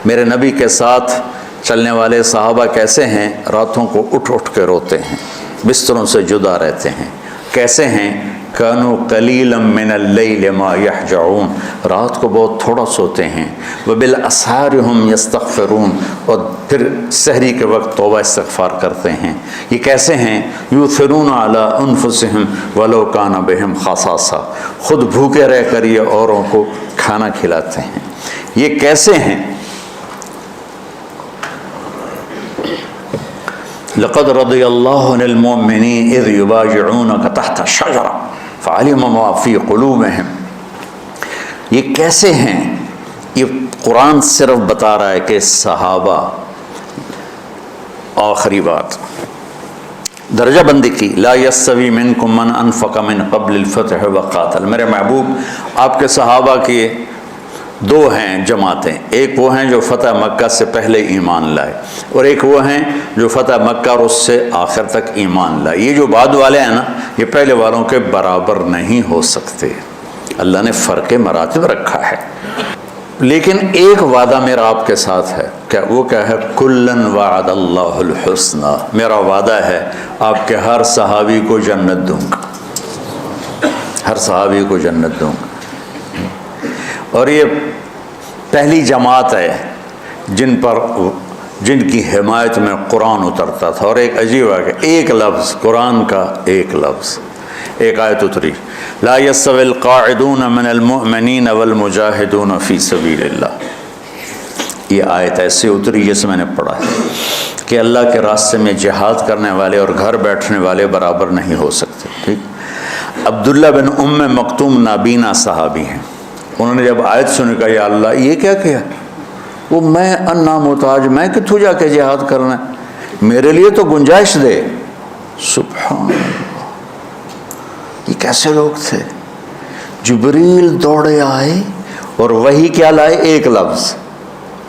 میرے نبی کے ساتھ چلنے والے صحابہ کیسے ہیں؟ راتوں کو اٹھ اٹھ کے روتے ہیں، بستروں سے جدا رہتے ہیں۔ کیسے ہیں؟ کانوا قلیلا من اللیل ما یہجعون، رات کو بہت تھوڑا سوتے ہیں۔ وبالاسحار هم یستغفرون، اور پھر سحری کے وقت توبہ استغفار کرتے ہیں۔ یہ کیسے ہیں؟ یؤثرون علی انفسهم ولو کان بهم خصاصہ، خود بھوکے رہ کر یہ اوروں کو کھانا کھلاتے ہیں۔ یہ کیسے ہیں؟ لقد رضی اللہ عن المؤمنین اذ یبایعونک تحت الشجرہ فعلم ما فی قلوبہم۔ یہ کیسے ہیں؟ یہ قرآن صرف بتا رہا ہے کہ صحابہ، آخری بات درجہ بندی کی، لا یستوی منکم من انفق من قبل الفتح وقاتل۔ میرے محبوب، آپ کے صحابہ کی دو ہیں جماعتیں، ایک وہ ہیں جو فتح مکہ سے پہلے ایمان لائے، اور ایک وہ ہیں جو فتح مکہ اور اس سے آخر تک ایمان لائے۔ یہ جو بعد والے ہیں نا، یہ پہلے والوں کے برابر نہیں ہو سکتے، اللہ نے فرق مراتب رکھا ہے۔ لیکن ایک وعدہ میرا آپ کے ساتھ ہے، کیا وہ کیا ہے؟ کلن وعد اللہ الحسنى، میرا وعدہ ہے آپ کے ہر صحابی کو جنت دوں گا، ہر صحابی کو جنت دوں گا۔ اور یہ پہلی جماعت ہے جن کی حمایت میں قرآن اترتا تھا۔ اور ایک عجیب ہے کہ ایک لفظ قرآن کا، ایک لفظ، ایک آیت اتری، لا یستوی القاعدون من المؤمنین والمجاہدون فی سبیل اللہ۔ یہ آیت ایسے اتری جیسے میں نے پڑھا ہے کہ اللہ کے راستے میں جہاد کرنے والے اور گھر بیٹھنے والے برابر نہیں ہو سکتے۔ ٹھیک، عبداللہ بن ام مکتوم نابینا صحابی ہیں، انہوں نے جب آیت سنی کہا یا اللہ یہ کیا کیا؟ وہ میں انا محتاج، میں کتوں جا کے جہاد کرنا ہے، میرے لیے تو گنجائش دے۔ سبحان اللہ، یہ کیسے لوگ تھے؟ جبریل دوڑے آئے اور وہی کیا لائے؟ ایک لفظ،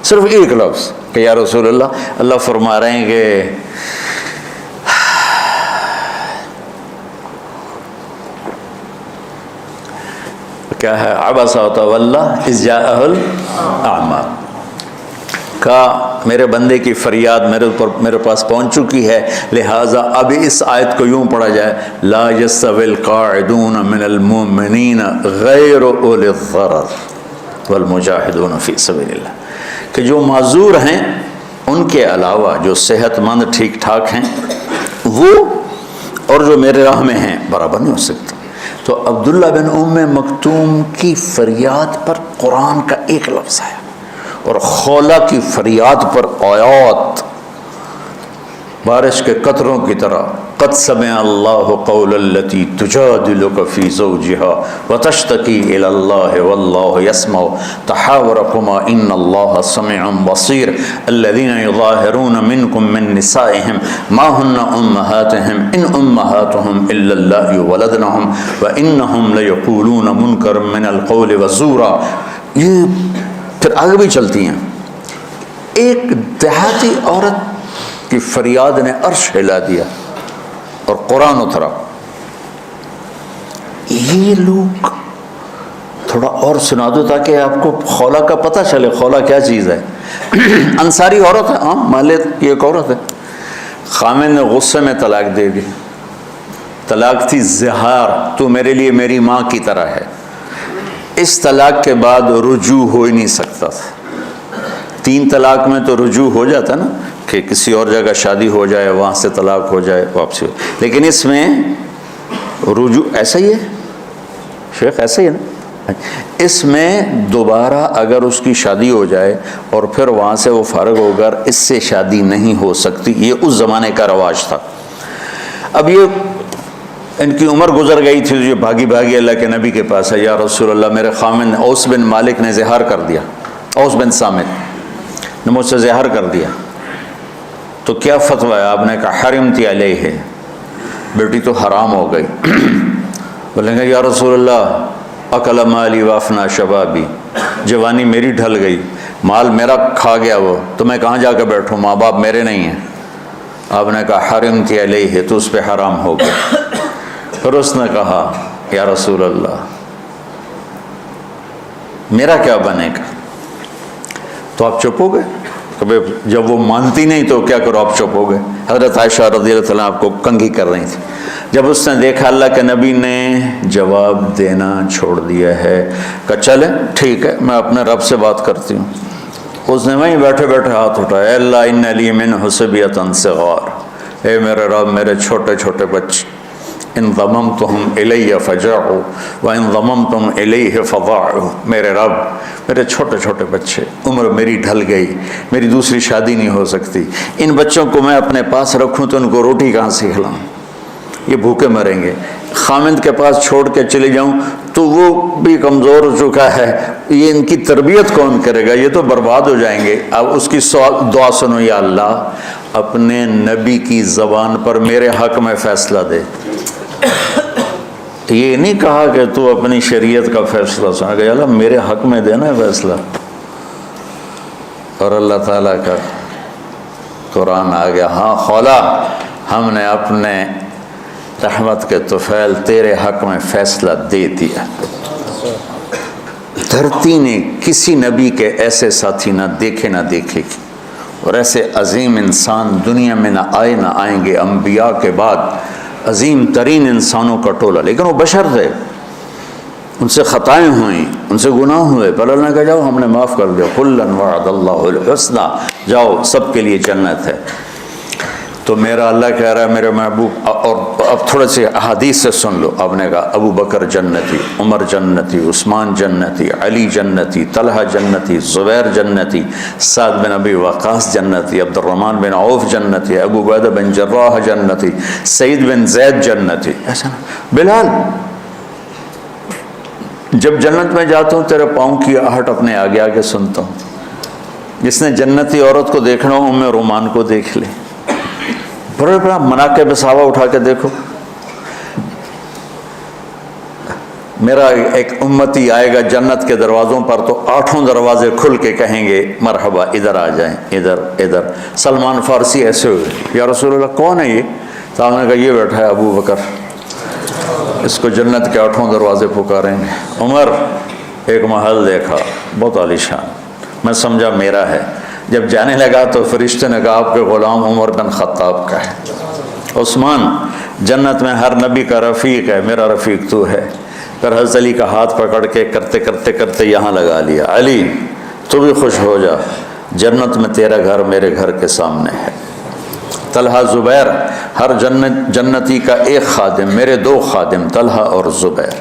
صرف ایک لفظ کہ یا رسول اللہ فرما رہے ہیں کہ کیا ہے؟ عبس وتولی اذ جاءہ الاعمی، کہا میرے بندے کی فریاد میرے پاس پہنچ چکی ہے، لہٰذا اب اس آیت کو یوں پڑھا جائے، لا یستوی القاعدون من المؤمنین غیر اولی الضرر والمجاہدون فی سبیل اللہ، کہ جو معذور ہیں ان کے علاوہ جو صحت مند ٹھیک ٹھاک ہیں وہ، اور جو میرے راہ میں ہیں، برابر نہیں ہو سکتا۔ تو عبداللہ بن ام مکتوم کی فریاد پر قرآن کا ایک لفظ ہے، اور خولہ کی فریاد پر آیات بارش کے قطروں کی طرح، قد سمع اللہ قول التی تجادلک فی زوجها وتشتکی الی اللہ واللہ یسمع تحاورکما ان اللہ سمیع بصیر الذین یظاہرون منکم من نسائهم ما ہن امہاتهم ان امہاتهم الا اللہ ولدنهم وانہم لیقولون منکرا من القول وزورا۔ یہ پھر آگے بھی چلتی ہیں۔ ایک دیہاتی عورت کی فریاد نے عرش ہلا دیا اور قرآن اترا۔ یہ لوگ تھوڑا اور سنا دو تاکہ آپ کو خولہ کا پتہ چلے، خولہ کیا چیز ہے۔ انصاری عورت ہے، ہاں مالے کی ایک عورت ہے، خامن نے غصے میں طلاق دے دی، طلاق تھی زہار، تو میرے لیے میری ماں کی طرح ہے۔ اس طلاق کے بعد رجوع ہو ہی نہیں سکتا تھا۔ 3 طلاق میں تو رجوع ہو جاتا نا، کہ کسی اور جگہ شادی ہو جائے، وہاں سے طلاق ہو جائے، واپسی ہو، لیکن اس میں رجوع ایسا ہی ہے شیخ، ایسا ہی ہے نا، اس میں دوبارہ اگر اس کی شادی ہو جائے اور پھر وہاں سے وہ فارغ ہو کر اس سے شادی نہیں ہو سکتی، یہ اس زمانے کا رواج تھا۔ اب یہ ان کی عمر گزر گئی تھی، جو بھاگی بھاگی اللہ کے نبی کے پاس ہے، یا رسول اللہ میرے خامن اوس بن مالک نے زہار کر دیا، اوس بن صامت نے مجھ سے زہار کر دیا، تو کیا فتویٰ ہے؟ آپ نے کہا حرمتی علیہ، بیٹی تو حرام ہو گئی۔ بولیں گے یا رسول اللہ اکل مالی وافنا شبابی، جوانی میری ڈھل گئی، مال میرا کھا گیا وہ، تو میں کہاں جا کے بیٹھوں، ماں باپ میرے نہیں ہیں۔ آپ نے کہا حرمتی علیہ، تو اس پہ حرام ہو گیا۔ پھر اس نے کہا یا رسول اللہ میرا کیا بنے گا؟ تو آپ چپ ہو گئے؟ کہ جب وہ مانتی نہیں تو کیا کرو، آپ چپ ہو گئے؟ حضرت عائشہ رضی اللہ عنہ آپ کو کنگھی کر رہی تھی. جب اس نے دیکھا اللہ کے نبی نے جواب دینا چھوڑ دیا ہے، کہ چلے ٹھیک ہے میں اپنے رب سے بات کرتی ہوں. اس نے وہیں بیٹھے بیٹھے ہاتھ اٹھایا، اے اللہ ان لی من حسبیۃ صغار، اے میرے رب میرے چھوٹے چھوٹے بچے، ان ضممتہم الی فجعوا وان ضممتم الیہ فضاعوا، میرے رب میرے چھوٹے چھوٹے بچے، عمر میری ڈھل گئی، میری دوسری شادی نہیں ہو سکتی، ان بچوں کو میں اپنے پاس رکھوں تو ان کو روٹی کہاں سے کھلاؤں؟ یہ بھوکے مریں گے. خامند کے پاس چھوڑ کے چلے جاؤں تو وہ بھی کمزور ہو چکا ہے، یہ ان کی تربیت کون کرے گا؟ یہ تو برباد ہو جائیں گے. اب اس کی دعا سنو، یا اللہ اپنے نبی کی زبان پر میرے حق میں فیصلہ دے. یہ نہیں کہا کہ تو اپنی شریعت کا فیصلہ سنا، کہ اللہ میرے حق میں دینا فیصلہ. اور اللہ تعالیٰ کا قرآن آ گیا، ہاں خولا ہم نے اپنے رحمت کے طفیل تیرے حق میں فیصلہ دے دیا. دھرتی نے کسی نبی کے ایسے ساتھی نہ دیکھے نہ دیکھے گی، اور ایسے عظیم انسان دنیا میں نہ آئیں گے. انبیاء کے بعد عظیم ترین انسانوں کا ٹولہ، لیکن وہ بشر تھے، ان سے خطائیں ہوئیں، ان سے گناہ ہوئے، پر اللہ نے کہا جاؤ ہم نے معاف کر دیا. کلا وعد اللہ الحسنی، جاؤ سب کے لیے جنت ہے. تو میرا اللہ کہہ رہا ہے میرے محبوب، اور اب تھوڑے سے احادیث سے سن لو. آپ نے کہا ابو بکر جنتی، عمر جنتی، عثمان جنتی، علی جنتی، طلحہ جنتی، زبیر جنتی، سعد بن ابی وقاص جنتی، عبد الرحمن بن عوف جنتی، ابو عبیدہ بن جراح جنتی، سعید بن زید جنتی. ایسا نا بلال جب جنت میں جاتا ہوں تیرے پاؤں کی آہٹ اپنے آگے آگے سنتا ہوں. جس نے جنتی عورت کو دیکھنا ہو ام رومان کو دیکھ لے. بڑے بڑا مناقب صحابہ اٹھا کے دیکھو. میرا ایک امتی آئے گا جنت کے دروازوں پر تو 8 دروازے کھل کے کہیں گے مرحبا ادھر آ جائیں، ادھر ادھر. سلمان فارسی ایسے ہوئے، یا رسول اللہ کون ہے یہ؟ تو آپ نے کہا یہ بیٹھا ہے ابو بکر، اس کو جنت کے 8 دروازے پکاریں گے. عمر ایک محل دیکھا بہت عالیشان، میں سمجھا میرا ہے. جب جانے لگا تو فرشتے نے کہا آپ کے غلام عمر بن خطاب کا ہے. عثمان جنت میں ہر نبی کا رفیق ہے، میرا رفیق تو ہے. پھر حضرت علی کا ہاتھ پکڑ کے کرتے کرتے کرتے یہاں لگا لیا. علی تو بھی خوش ہو جا، جنت میں تیرا گھر میرے گھر کے سامنے ہے. طلحہ زبیر، ہر جنتی کا ایک خادم، میرے 2 خادم طلحہ اور زبیر.